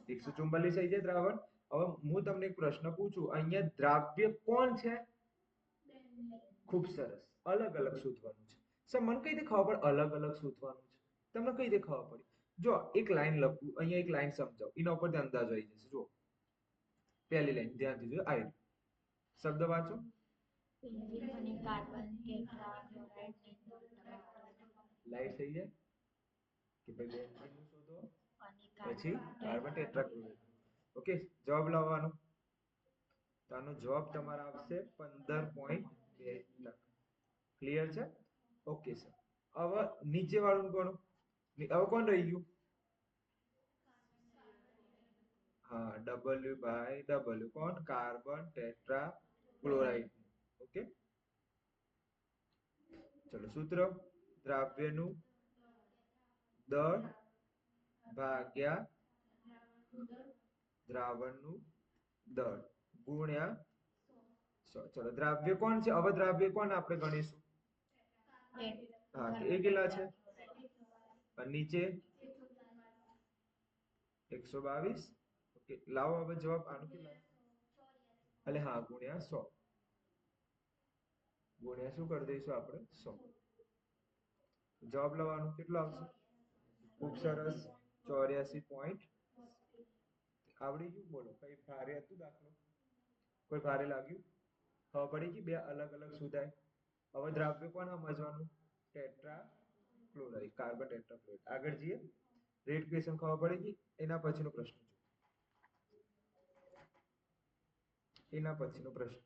144 આવી જાય દ્રાવણ. હવે હું તમને એક પ્રશ્ન પૂછું, અહીંયા દ્રાવ્ય કોણ છે? ખૂબ સરસ. અલગ અલગ શોધવાનું છે. સર, મને કઈ રીતે ખબર પડે અલગ અલગ શોધવાનું છે? તમને કઈ રીતે ખબર પડી? જો એક લાઈન લખું, અહીંયા એક લાઈન સમજાવો, એના ઉપરથી અંદાજો આવી જશે. જો પહેલી લાઈન ધ્યાનથી જો, આવી શબ્દ વાંચો. અને કાર્બન ટેટ્રાક્લોરાઇડ લાઈટ થઈ જાય કે ભાઈ બેન્ઝીનનું શોધો, પછી કાર્બન ટેટ્રાક્લોરાઇડ. ઓકે, જવાબ લાવવાનો. તો આનો જવાબ તમારો આવશે 15.2%. ક્લિયર છે? Okay sir. હવે નીચે વાળું કોણ? હવે કોણ રહી ગયું? હા, W/W કોણ? Carbon tetrachloride. ઓકે. ચલો, સૂત્ર દ્રાવ્યનું દળ ભાગ્યા દ્રાવણનું દળ ગુણ્યા 100. ચલો, દ્રાવ્ય કોણ છે? હવે દ્રાવ્ય કોણ આપણે ગણીશું? હા, તો એ કેટલા છે? અને નીચે 122. ઓકે, લાવો હવે જવાબ. આનું કેટલા? એટલે હા, ગુણ્યા 100. ગુણ્યા શું કરી દઈશું આપણે? 100. જવાબ લાવવાનો કેટલો આવશે? ખૂબ સરસ. 84. આવડી ગયું? બોલો, કઈ ભારે હતું દાખલો? કોઈ ભારે લાગ્યું? ખબર પડી ગઈ બે અલગ અલગ સુધાય. હવે દ્રાવ્ય કોણ સમજવાનું? Tetra chloride, carbon tetrachloride. આગળ જઈએ. રેડ ક્વેશ્ચન ખબર પડી ગઈ. એના પછીનો પ્રશ્ન જો. એના પછીનો પ્રશ્ન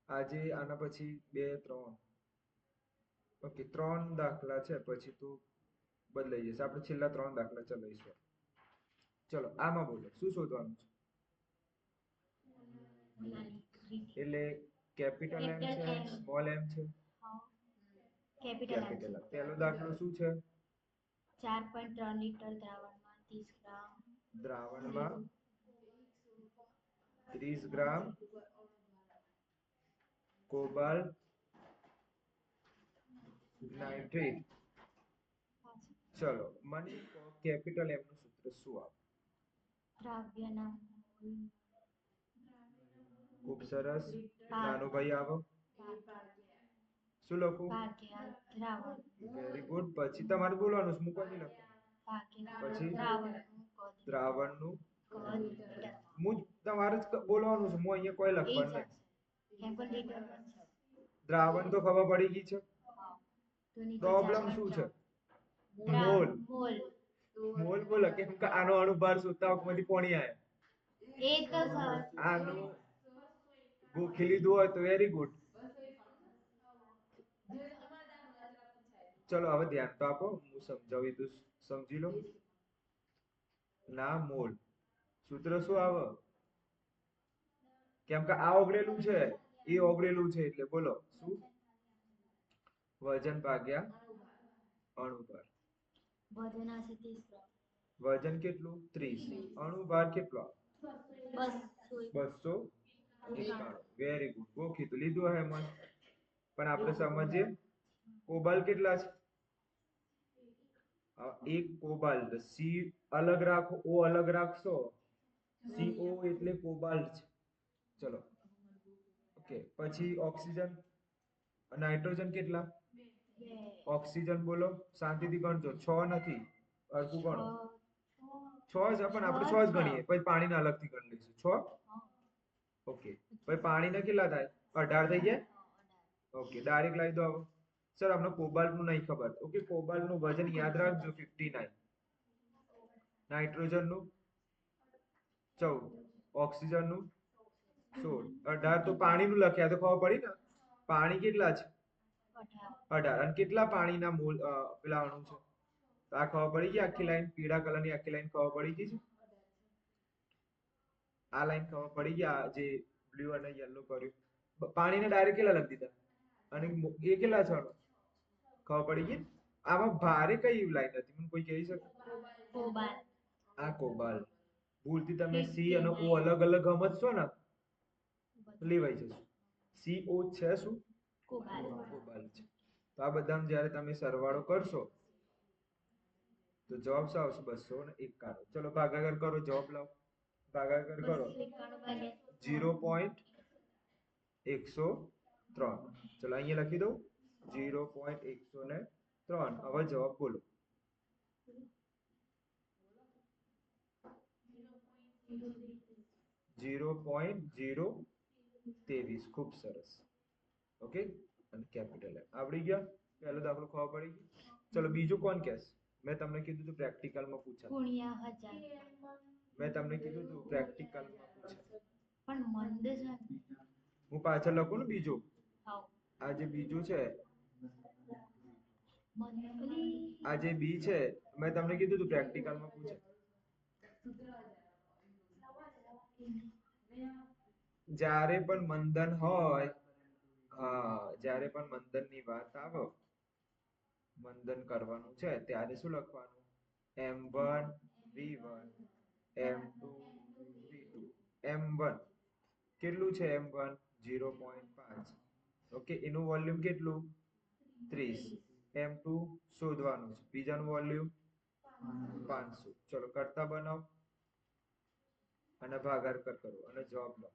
આજે આના પછી 2 3. ઓકે, 3 દાખલા છે પછી તો બદલાઈ જશે. આપણે છેલ્લા 3 દાખલા ચલાવીશું. ચલો, આમાં બોલો શું શોધવાનું છે? એટલે કેપિટલ એમ છે, સ્મોલ એમ છે? Capital capital R. પહેલો દાખલો શું છે? 4.3 લીટર દ્રાવણમાં 30 ગ્રામ દ્રાવણમાં 30 ગ્રામ કોબાલ્ટ નાઇટ્રેટ. ચલો મને કેપિટલ એમ નું સૂત્ર શું આવે? દ્રાવ્યના મોલ ખૂબ સરસ. નાનો ભાઈ આવો. શું લખું? ભાગ્યા દ્રાવણ વેરી ગુડ. પછી તમારે બોલવાનું છે, હું કોઈ નહીં લખવાનું. ભાગ્યા પછી દ્રાવણનું કદ દ્રાવણનું લીટરમાં. હું તમારે જ બોલવાનું છે, હું અહીંયા કોઈ એ લખવાનું જ નહીં. કેમ કે લીટરમાં છે. દ્રાવણ તો ખબર પડી ગઈ છે. તો નીચે પ્રોબ્લેમ ચાર શું છે? મોલ. મોલ મોલ બોલો કેમ કે આનો અણુભાર શોધતા વખતમાંથી કોણી આયા. એ તો સર આનું ગોખી લીધું હોય તો વેરી ગુડ. ચલો હવે ધ્યાન તો આપો, હું સમજાવી દઉં, સમજી લો. ના મોલ સૂત્ર શું આવે? કેમ કે આ ઓગળેલું છે, એ ઓગળેલું છે, એટલે બોલો શું? વજન ભાગ્યા અણુભાર. વજન હશે 30 ગ્રામ. વજન કેટલું? 30. અણુભાર કેટલો? બસ 291. Very good. ગોખી તો લીધું હે મન. પણ આપણે સમજીએ કોબાલ્ટ કેટલા છે? એક કોબાલ્ટ. સી અલગ રાખો, ઓ અલગ રાખશો. CO એટલે કોબાલ્ટ છે. ચલો ઓકે. પછી ઓક્સિજન નાઇટ્રોજન કેટલા? ઓક્સિજન બોલો શાંતિથી ગણજો. 6 નથી, હરખું ગણો. 6 છે, પણ આપણે 6 જ ગણીએ, પછી પાણીના અલગથી ગણી લઈશું. 6. ઓકે. પછી પાણીના કેટલા થાય? 18 થઈ જાય. ઓકે, ડાયરેક્ટ લાવી દો આવો. સર આપણે કોબાલ્ટ નું નહીં ખબર. ઓકે, કોબાલ્ટ નું વજન યાદ રાખજો 59. નાઇટ્રોજન નું 14. ઓક્સિજન નું 16. 18 તો પાણી નું લખ્યા તો ખબર પડી ને. પાણી કેટલા છે? 18. અને કેટલા પાણીના મોલ પેલા અણુ છે? તો આ ખબર પડી ગઈ. આખી લાઈન પીળા કલરની આખી લાઈન ખબર પડી ગઈ છે. આ લાઈન ખબર પડી ગઈ. આ જે બ્લુ અને યલો કર્યું, પાણીને ડાયરેક્ટ કેટલા લખી દીધા. અને એ કેટલા છે? ખબર પડી ગઈ. આમાં ભારે કઈ લાઈન હતી મને કોઈ કહી શકે? કોબાલ્ટ. આ કોબાલ્ટ. ભૂલથી તમે સી અને ઓ અલગ અલગ સમજશો ને, લેવાઈ જશે. CO છે શું? કોબાલ્ટ છે. તો આ બધામાં જ્યારે તમે સરવાળો કરશો તો જવાબ શું આવશે? 251. ચલો ભાગાકાર કરો, જવાબ લાવો. ભાગાકાર કરો. 0.103. ચલો અહીંયા લખી દઉં 0.103. હવે જવાબ બોલો. 0.023. ખૂબ સરસ. ઓકે. અને કેપિટલ આવડી ગયા. પહેલો દાખલો ખબર પડી ગઈ. ચલો બીજું કોણ કહેશે? મેં તમને કીધું હતું પ્રેક્ટિકલમાં પૂછા. ગુણ્યા 1000. મેં તમને કીધું હતું પ્રેક્ટિકલમાં પૂછા. પણ મંદ છે. હું પાછળ લખું ને બીજું. હાઉ આ જે બીજું છે, મંદલી આ જે બી છે, મેં તમને કીધું હતું પ્રેક્ટિકલમાં પૂછે. જ્યારે પણ મંદન હોય, હા, જ્યારે પણ મંદનની વાત આવે, મંદન કરવાનું છે ત્યારે શું લખવાનું? M1 V1 M2 V2. M1 કેટલું છે? M1 0.5. ઓકે, એનું વોલ્યુમ કેટલું? 30. M2 શોધવાનું છે, બીજાનું વોલ્યુમ 500. ચલો કરતા બનાવો અને ભાગાકાર કરો અને જવાબ લો.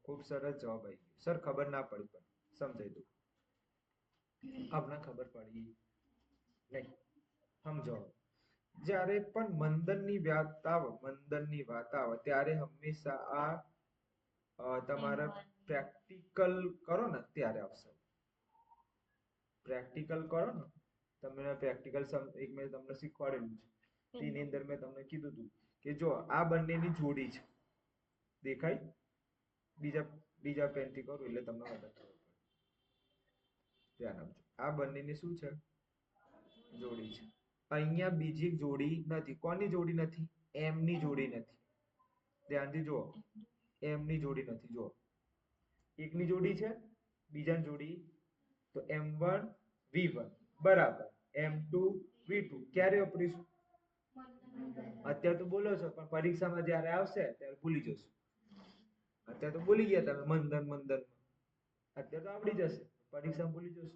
ખૂબ સરસ જવાબ આવી ગયો. સર ખબર ના પડી પણ સમજાઈ દઉં. આપણે ખબર પડી નહીં. સમજો. જ્યારે પણ મંદનની વાત આવે ત્યારે હંમેશા આ તમારે પ્રેક્ટિકલ કરો ને ત્યારે આવશે. પ્રેક્ટિકલ કરો ને, તમને પ્રેક્ટિકલ એક મેં તમને શીખવાડેલું છે. તેની અંદર મેં તમને કીધું હતું કે જો આ બંનેની જોડી છે, દેખાય? બીજા પેનથી કરું એટલે તમને વધારે ખબર પડે. ધ્યાન આપજો. આ બંનેની શું છે? જોડી છે. અહીંયા બીજી જોડી નથી. કોની જોડી નથી? M ની જોડી નથી. ધ્યાનથી જુઓ. M ની જોડી નથી. જુઓ, એકની જોડી છે, બીજાની જોડી તો m1 v1 બરાબર m2 v2 ક્યારે વાપરીશું? અત્યારે તો બોલો છો પણ પરીક્ષામાં જ્યારે આવશે ત્યારે ભૂલી જશો. અત્યારે તો ભૂલી ગયા તમે મંદન મંદન અત્યારે તો આવડી જશે પરીક્ષામાં ભૂલી જશો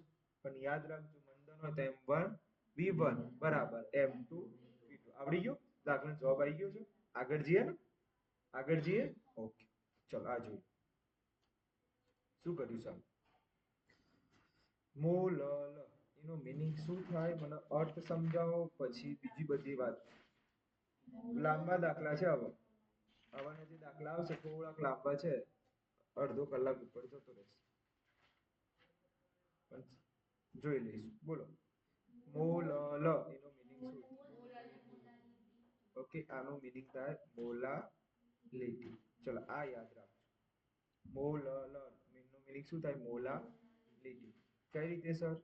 પણ યાદ રાખજો મંદન હોય તો m1 v1 બરાબર m2 v2 આવડી ગયું દાખલાનો જવાબ આવી ગયો છે. આગળ જઈએ ને આગળ જઈએ ઓકે ચલો આ જોઈએ શું કર્યું સાહેબ મોલ એનો મીનિંગ શું થાય મને અર્થ સમજાવો પછી બીજી બધી વાત લાંબા દાખલા છે હવે હવાના જે દાખલા આવશે થોડાક લાંબા છે અડધો કલાક ઉપર જતો રહેશે પણ જોઈ લઈશું બોલો મોલ એનો મીનિંગ શું ઓકે આનો મીનિંગ થાય મોલા લીટી ચલો આ યાદ રાખજો મોલ નો મીનિંગ શું થાય મોલા લીટી કઈ રીતે સર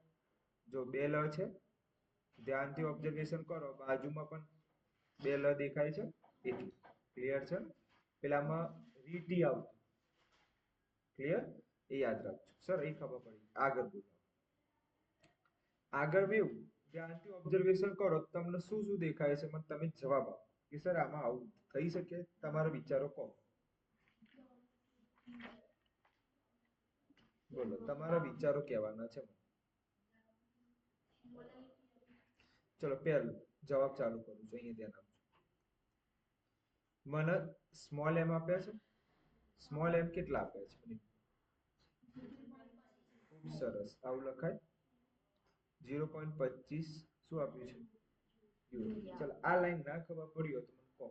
જો બે લ છે ધ્યાનથી ઓબ્ઝર્વેશન કરો બાજુમાં પણ બે લ દેખાય છે એટલે ક્લિયર છે પેલામાં રીટી આવતું ક્લિયર એ યાદ રાખજો સર એ ખબર પડી આગળ બોલો આગળ વ્યૂ ધ્યાનથી ઓબ્ઝર્વેશન કરો તમને શું શું દેખાય છે મને તમે જવાબ આપો કે સર આમાં આવું થઈ શકે તમારા વિચારો કહો બોલો તમારા વિચારો કહેવાના છે ચલો પહેલું જવાબ ચાલુ કરું છું અહીંયા ધ્યાન આપજો મને સ્મોલ એમ આપ્યા છે સ્મોલ એમ કેટલા આપ્યા છે મને ખૂબ સરસ આવું લખાય 0.25 શું આપ્યું છે ચલો આ લાઈન ના ખબર પડી હોય તો મને કહો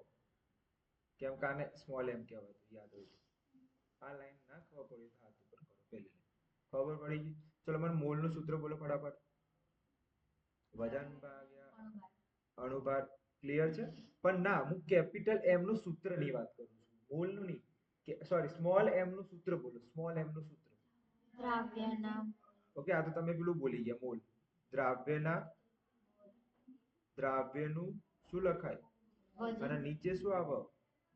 કેમ કે આને સ્મોલ એમ કહેવાય તો યાદ હોય આ લાઈન ના ખબર પડી તો હાથ ઉપર કરો પહેલી ખબર પડી ગઈ ચલો મને મોલ નું સૂત્ર બોલો ફટાફટ વજન ભાગ્યા અણુભાર ક્લિયર છે પણ ના હું કેપિટલ એમ નું સૂત્ર ની વાત કરું છું મોલ નું નહીં કે સોરી સ્મોલ એમ નું સૂત્ર બોલો સ્મોલ એમ નું સૂત્ર દ્રાવ્યના ઓકે આ તો તમે પેલું બોલી ગયા મોલ દ્રાવ્યનું શું લખાય અને નીચે શું આવે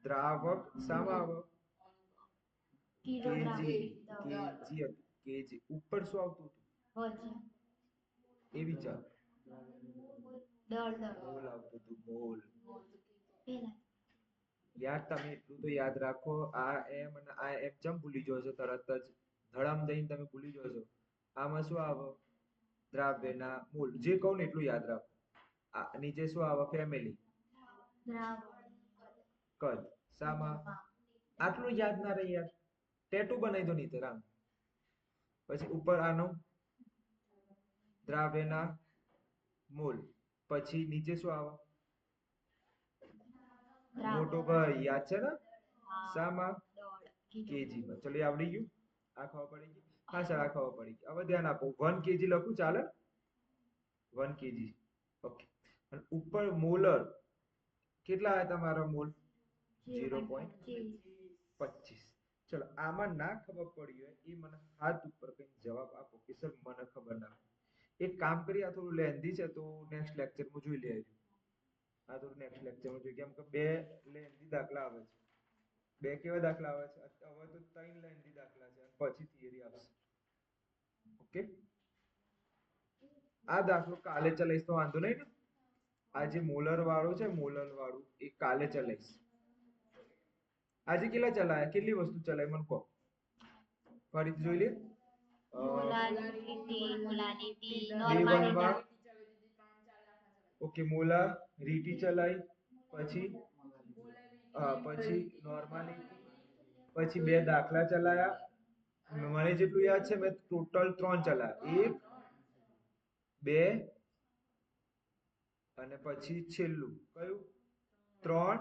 દ્રાવક શામાં આવે કિલોગ્રામ કેજી ઉપર શું આવતું હતું વજન એ વિચાર દળ મોલ આવતું હતું મોલ પેલા યાર તમે એટલું તો યાદ રાખો આ એમ અને આ એમ ચમ ભૂલી જાવ છો તરત જ ધડામ દઈને તમે ભૂલી જાવ છો આમાં શું આવે દ્રાવ્યના મૂળ જે કહું ને એટલું યાદ રાખો આ નીચે શું આવે ફેમિલી દ્રાવણ કદ શામાં આટલું યાદ ના રહે યાર ટેટુ બનાવી દો નીતર આમ પછી ઉપર આનો દ્રાવ્યના મૂળ પછી નીચે શું આવે મોટો ભાઈ યાદ છે ને શામાં કેજીમાં ચલો એ આવડી ગયું આ ખબર પડી ગઈ હા સર આ ખબર પડી ગઈ હવે ધ્યાન આપો 1 કેજી લખું ચાલે 1 કેજી ઓકે અને ઉપર મોલર કેટલા આવ્યા તમારા મોલ 0.25 ચલો આમાં ના ખબર પડી હોય એ મને હાથ ઉપર કઈ જવાબ આપો કે સર મને ખબર ના એક કામ કરી આ થોડું લેન્ધી છે તો નેક્સ્ટ લેક્ચરમાં જોઈ લેજો આ તો નેક્સ્ટ લેક્ચરમાં જોઈએ કેમ કે બે લેન્ધી દાખલા આવે છે બે કેવા દાખલા આવે છે હવે તો 3 લેન્ધી દાખલા છે પછી થિયરી આવશે ઓકે આ દાખલો કાલે ચલાવીશ તો વાંધો નહીં ને આ જે મોલર વાળું છે મોલર વાળું એ કાલે ચલાવીશ આજે કેટલા ચલાયા કેટલી વસ્તુ ચલાવી મને કહો ફરીથી જોઈ લે મોલારીટી Day નોર્માલિટી one માં ઓકે મોલા રીટી ચલાવી પછી પછી નોર્માલિટી પછી બે દાખલા ચલાયા મને જેટલું યાદ છે મેં ટોટલ 3 ચલાયા 1 2 અને પછી છેલ્લું કયું 3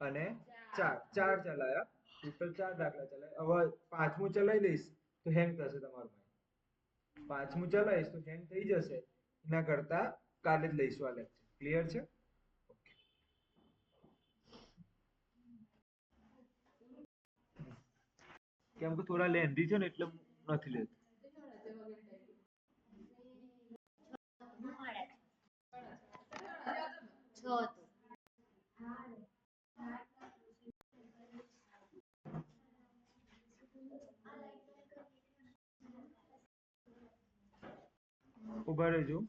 અને 4 ચાર ચલાયા ટોટલ 4 દાખલા ચલાયા હવે પાંચમું ચલાવી દઈશ તો હેંગ થશે તમારું પાંચમું ચલાવીશ તો હેંગ થઈ જશે એના કરતા કાલે જ લઈશું આ લેક્ચર ક્લિયર છે કેમ કે થોડા લેન્ધી છે ને એટલે નથી લેતો છ હતું ઉભા રહેજો